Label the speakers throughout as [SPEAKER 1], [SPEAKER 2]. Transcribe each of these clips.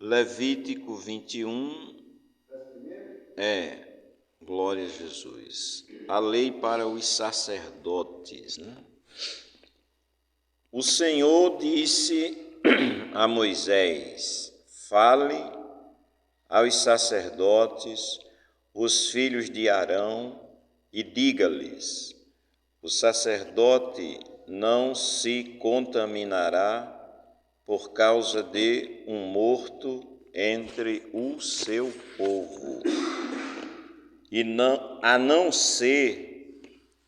[SPEAKER 1] Levítico 21, glória a Jesus. A lei para os sacerdotes, né? O Senhor disse a Moisés: fale aos sacerdotes, os filhos de Arão, e diga-lhes: o sacerdote não se contaminará por causa de um morto entre o seu povo, a não ser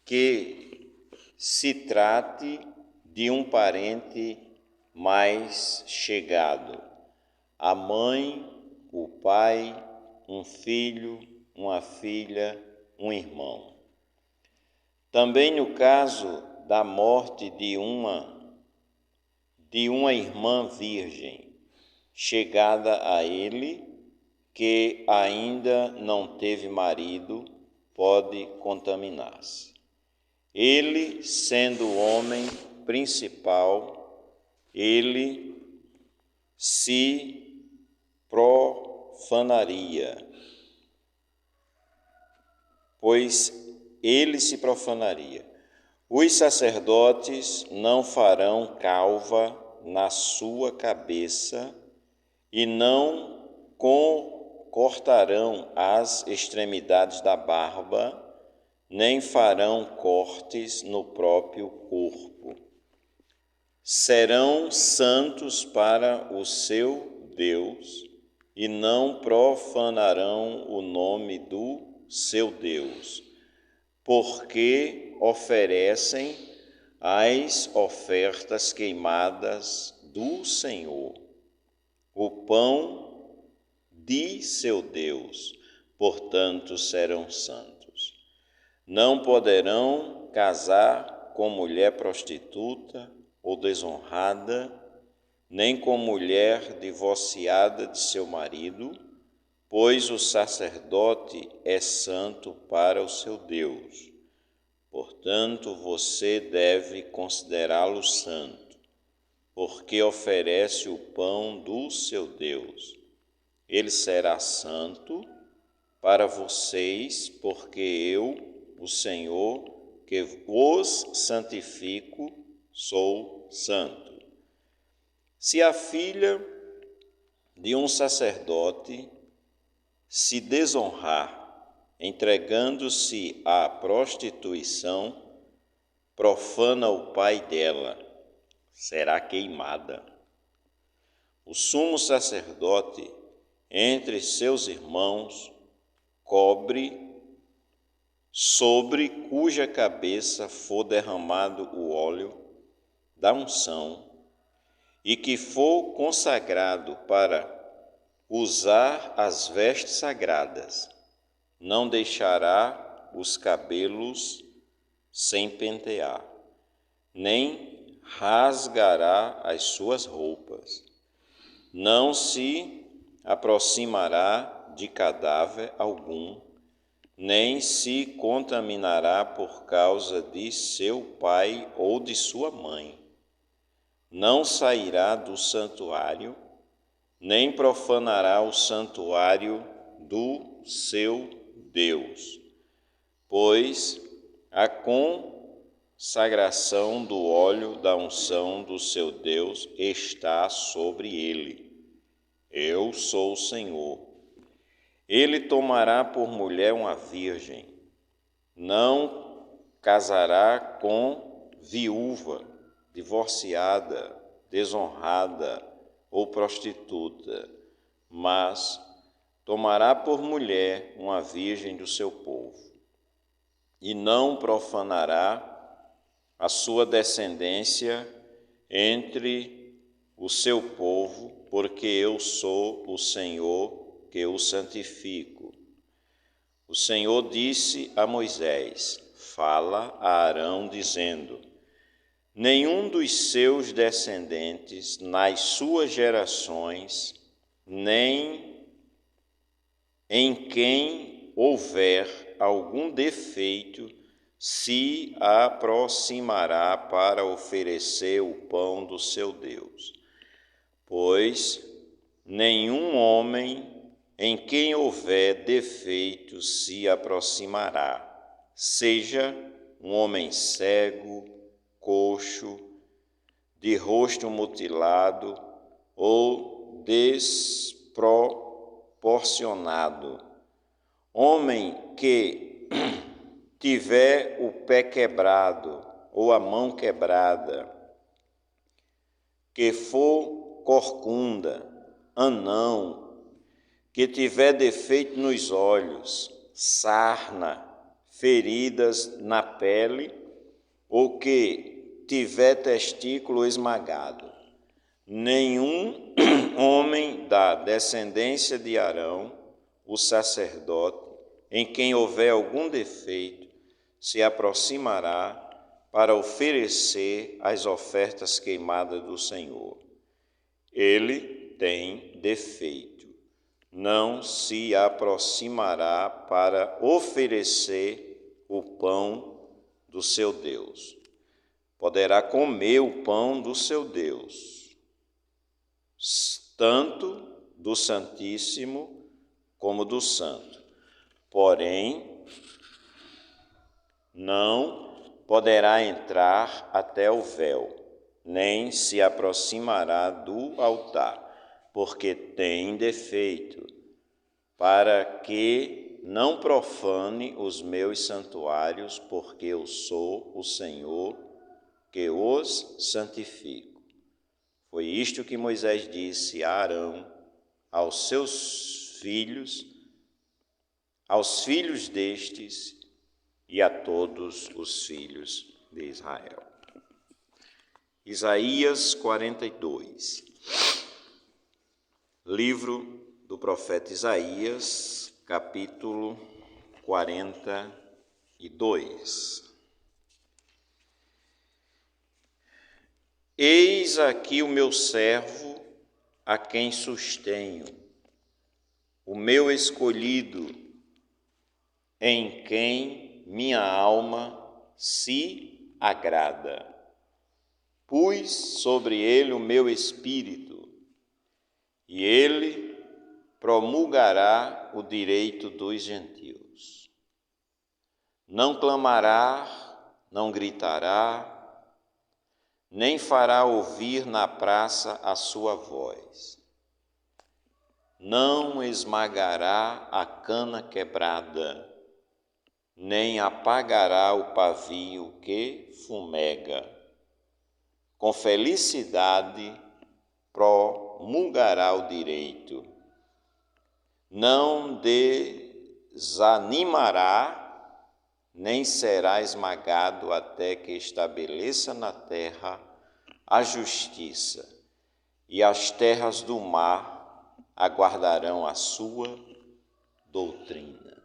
[SPEAKER 1] que se trate de um parente mais chegado, a mãe, o pai, um filho, uma filha, um irmão. Também no caso da morte de uma irmã virgem, chegada a ele, que ainda não teve marido, pode contaminar-se. Ele, sendo o homem principal, ele se profanaria, Os sacerdotes não farão calva na sua cabeça e não cortarão as extremidades da barba, nem farão cortes no próprio corpo. Serão santos para o seu Deus e não profanarão o nome do seu Deus, porque oferecem as ofertas queimadas do Senhor, o pão de seu Deus, portanto serão santos. Não poderão casar com mulher prostituta ou desonrada, nem com mulher divorciada de seu marido, pois o sacerdote é santo para o seu Deus. Portanto, você deve considerá-lo santo, porque oferece o pão do seu Deus. Ele será santo para vocês, porque eu, o Senhor, que os santifico, sou santo. Se a filha de um sacerdote se desonrar, entregando-se à prostituição, profana o pai dela, será queimada. O sumo sacerdote, entre seus irmãos, cobre sobre cuja cabeça for derramado o óleo da unção e que for consagrado para usar as vestes sagradas, não deixará os cabelos sem pentear, nem rasgará as suas roupas. Não se aproximará de cadáver algum, nem se contaminará por causa de seu pai ou de sua mãe. Não sairá do santuário, nem profanará o santuário do seu Deus, pois a consagração do óleo da unção do seu Deus está sobre ele. Eu sou o Senhor. Ele tomará por mulher uma virgem, não casará com viúva, divorciada, desonrada ou prostituta, mas tomará por mulher uma virgem do seu povo, e não profanará a sua descendência entre o seu povo, porque eu sou o Senhor que o santifico. O Senhor disse a Moisés: fala a Arão, dizendo: nenhum dos seus descendentes nas suas gerações, nem em quem houver algum defeito, se aproximará para oferecer o pão do seu Deus, pois nenhum homem em quem houver defeito se aproximará, seja um homem cego, coxo, de rosto mutilado ou desproporcionado, homem que tiver o pé quebrado ou a mão quebrada, que for corcunda, anão, que tiver defeito nos olhos, sarna, feridas na pele, ou que tiver testículo esmagado. Nenhum homem da descendência de Arão, o sacerdote, em quem houver algum defeito, se aproximará para oferecer as ofertas queimadas do Senhor. Ele tem defeito. Não se aproximará para oferecer o pão do seu Deus. Poderá comer o pão do seu Deus, tanto do Santíssimo como do Santo. Porém, não poderá entrar até o véu, nem se aproximará do altar, porque tem defeito, para que não profane os meus santuários, porque eu sou o Senhor que os santifico. Foi isto que Moisés disse a Arão, aos seus filhos, aos filhos destes e a todos os filhos de Israel. Isaías 42. Livro do profeta Isaías, capítulo 42. Eis aqui o meu servo, a quem sustenho, o meu escolhido, em quem minha alma se agrada. Pus sobre ele o meu espírito, e ele promulgará o direito dos gentios. Não clamará, não gritará, nem fará ouvir na praça a sua voz. Não esmagará a cana quebrada, nem apagará o pavio que fumega. Com felicidade promulgará o direito. Não desanimará, nem será esmagado até que estabeleça na terra a justiça, e as terras do mar aguardarão a sua doutrina.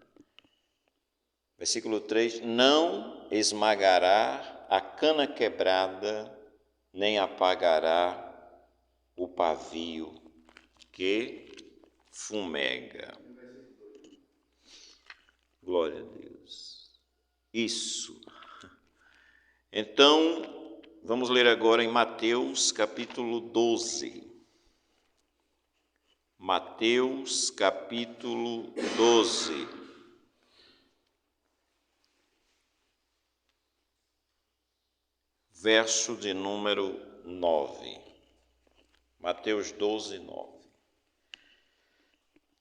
[SPEAKER 1] Versículo 3, não esmagará a cana quebrada, nem apagará o pavio que fumega. Glória a Deus. Isso. Então, vamos ler agora em Mateus capítulo 12. Mateus capítulo 12. Verso de número 9. Mateus 12, 9.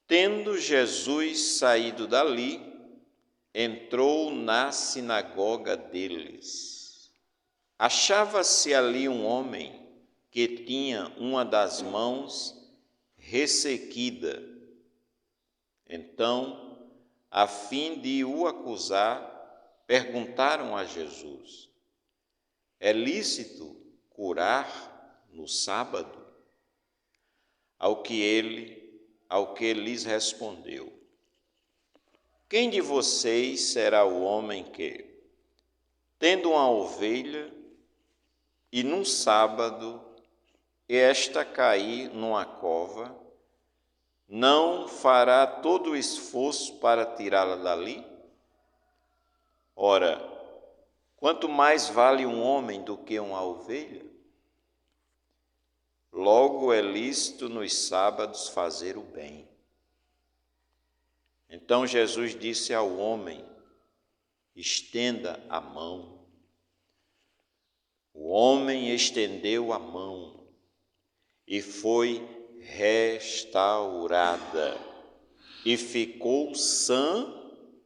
[SPEAKER 1] Tendo Jesus saído dali, entrou na sinagoga deles. Achava-se ali um homem que tinha uma das mãos ressequida. Então, a fim de o acusar, perguntaram a Jesus: é lícito curar no sábado? Ao que lhes respondeu: quem de vocês será o homem que, tendo uma ovelha, e num sábado esta cair numa cova, não fará todo o esforço para tirá-la dali? Ora, quanto mais vale um homem do que uma ovelha? logo é lícito nos sábados fazer o bem. Então Jesus disse ao homem: estenda a mão. O homem estendeu a mão e foi restaurada e ficou sã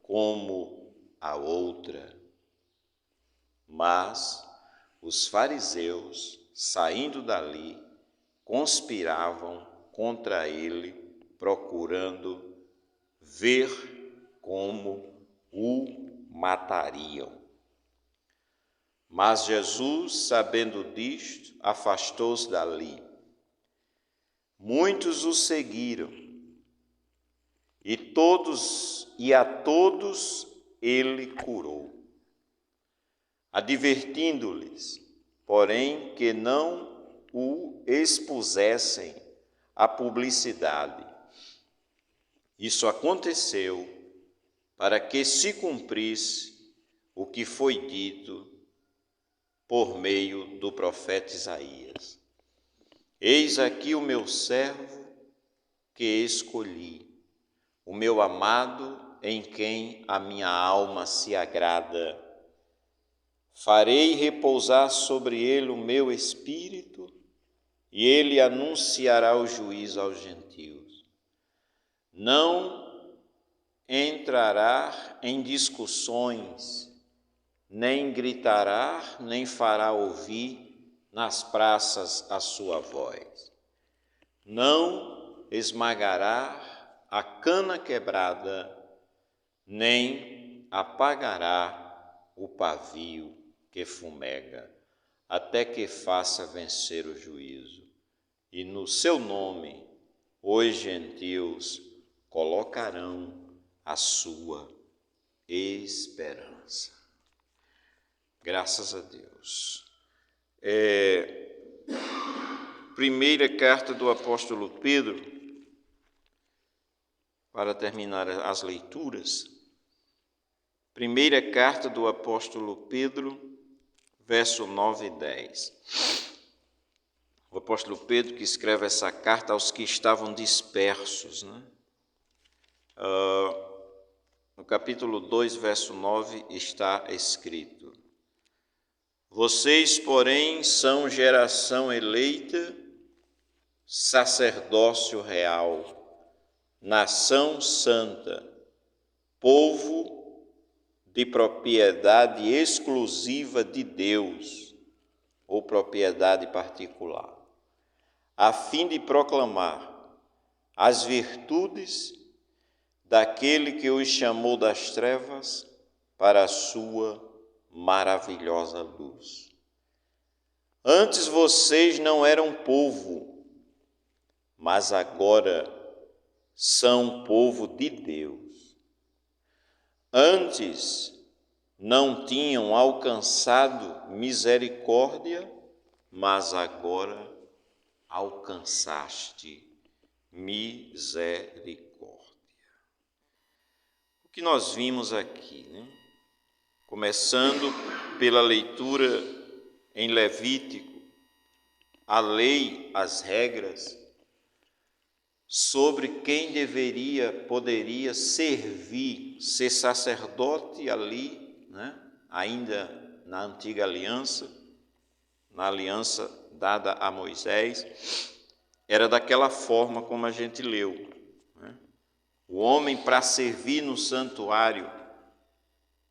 [SPEAKER 1] como a outra. Mas os fariseus, saindo dali, conspiravam contra ele, procurando ver como o matariam. Mas Jesus, sabendo disto, afastou-se dali. Muitos o seguiram, e a todos ele curou, advertindo-lhes, porém, que não o expusessem à publicidade. Isso aconteceu para que se cumprisse o que foi dito por meio do profeta Isaías. Eis aqui o meu servo que escolhi, o meu amado em quem a minha alma se agrada. Farei repousar sobre ele o meu espírito, e ele anunciará o juízo aos gentios. Não entrará em discussões, nem gritará, nem fará ouvir nas praças a sua voz. Não esmagará a cana quebrada, nem apagará o pavio que fumega, até que faça vencer o juízo. E no seu nome os gentios colocarão a sua esperança. Graças a Deus. Primeira carta do apóstolo Pedro, para terminar as leituras. Primeira carta do apóstolo Pedro, verso 9 e 10. O apóstolo Pedro que escreve essa carta aos que estavam dispersos, né? No capítulo 2, verso 9, está escrito: vocês, porém, são geração eleita, sacerdócio real, nação santa, povo de propriedade exclusiva de Deus, ou propriedade particular, a fim de proclamar as virtudes daquele que os chamou das trevas para a sua maravilhosa luz. Antes vocês não eram povo, mas agora são povo de Deus. Antes não tinham alcançado misericórdia, mas agora alcançaste misericórdia. O que nós vimos aqui, né? Começando pela leitura em Levítico, a lei, as regras sobre quem poderia servir, ser sacerdote ali, né? Ainda na antiga aliança, na aliança dada a Moisés, era daquela forma como a gente leu, né? O homem, para servir no santuário,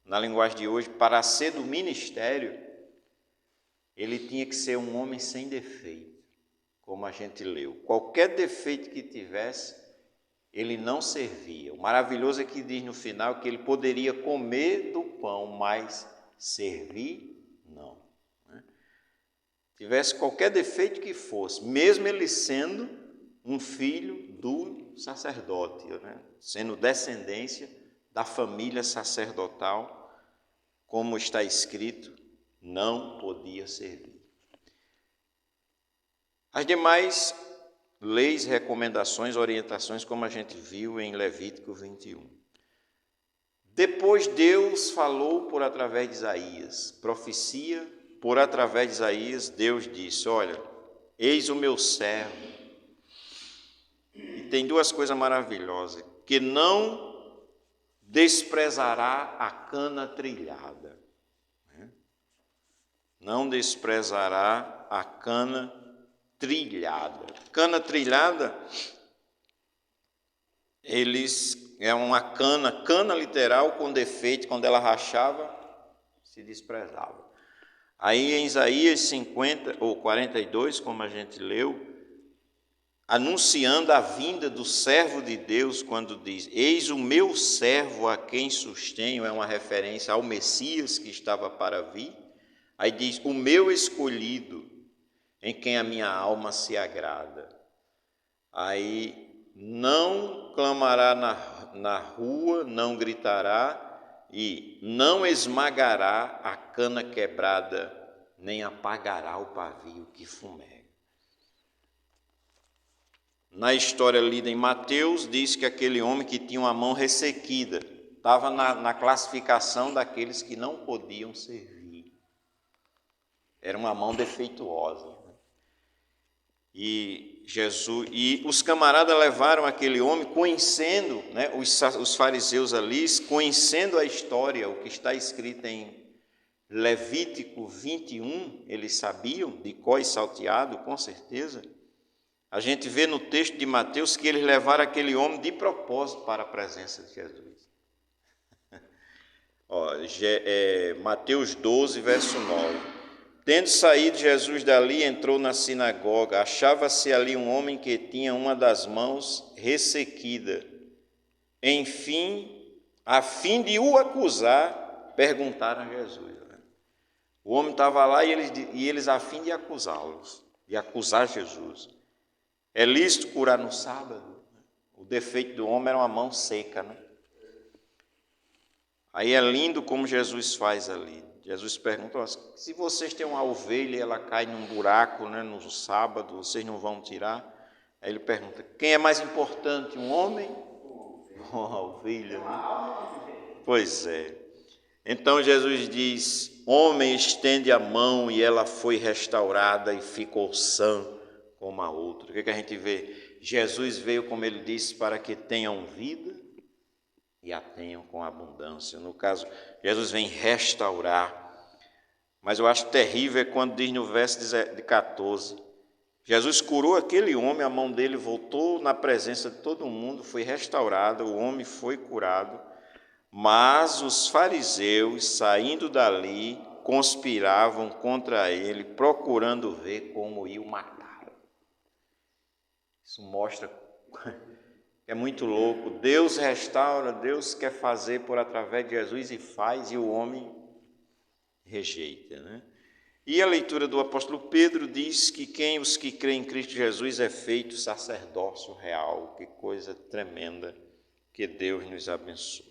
[SPEAKER 1] na linguagem de hoje, para ser do ministério, ele tinha que ser um homem sem defeito, como a gente leu. Qualquer defeito que tivesse, ele não servia. O maravilhoso é que diz no final que ele poderia comer do pão, mas servir, não. Tivesse qualquer defeito que fosse, mesmo ele sendo um filho do sacerdote, né? Sendo descendência da família sacerdotal, como está escrito, não podia servir. As demais leis, recomendações, orientações, como a gente viu em Levítico 21. Depois Deus falou por através de Isaías, profecia por através de Isaías, Deus disse: olha, eis o meu servo. E tem duas coisas maravilhosas, que não desprezará a cana trilhada. Não desprezará a cana trilhada. Cana trilhada, é uma cana literal com defeito, quando ela rachava, se desprezava. Aí em Isaías 50 ou 42, como a gente leu, anunciando a vinda do servo de Deus, quando diz, eis o meu servo a quem sustenho, é uma referência ao Messias que estava para vir. Aí diz, o meu escolhido, em quem a minha alma se agrada. Aí não clamará na rua, não gritará e não esmagará a cana quebrada, nem apagará o pavio que fumega. Na história lida em Mateus, diz que aquele homem que tinha uma mão ressequida estava na classificação daqueles que não podiam servir. Era uma mão defeituosa. E os camaradas levaram aquele homem, conhecendo, né, os fariseus ali, conhecendo a história, o que está escrito em Levítico 21, eles sabiam, de cor e salteado, com certeza. A gente vê no texto de Mateus que eles levaram aquele homem de propósito para a presença de Jesus. Mateus 12, verso 9. Tendo saído Jesus dali, entrou na sinagoga. Achava-se ali um homem que tinha uma das mãos ressequida. Enfim, a fim de o acusar, perguntaram a Jesus. O homem estava lá e eles a fim de acusá-los, de acusar Jesus. É lícito curar no sábado? O defeito do homem era uma mão seca, né? Aí é lindo como Jesus faz ali. Jesus pergunta, se vocês têm uma ovelha e ela cai num buraco, né, no sábado, vocês não vão tirar? Aí ele pergunta, quem é mais importante, um homem ou uma ovelha? Né? Pois é. Então Jesus diz, homem estende a mão e ela foi restaurada e ficou sã como a outra. O que a gente vê? Jesus veio, como ele disse, para que tenham vida e a tenham com abundância. No caso, Jesus vem restaurar. Mas eu acho terrível é quando diz no verso 14, Jesus curou aquele homem, a mão dele voltou na presença de todo mundo, foi restaurada, o homem foi curado, mas os fariseus, saindo dali, conspiravam contra ele, procurando ver como iam matar. Isso mostra que é muito louco. Deus restaura, Deus quer fazer por através de Jesus e faz, e o homem rejeita, né? E a leitura do apóstolo Pedro diz que os que creem em Cristo Jesus é feito sacerdócio real. Que coisa tremenda, que Deus nos abençoe.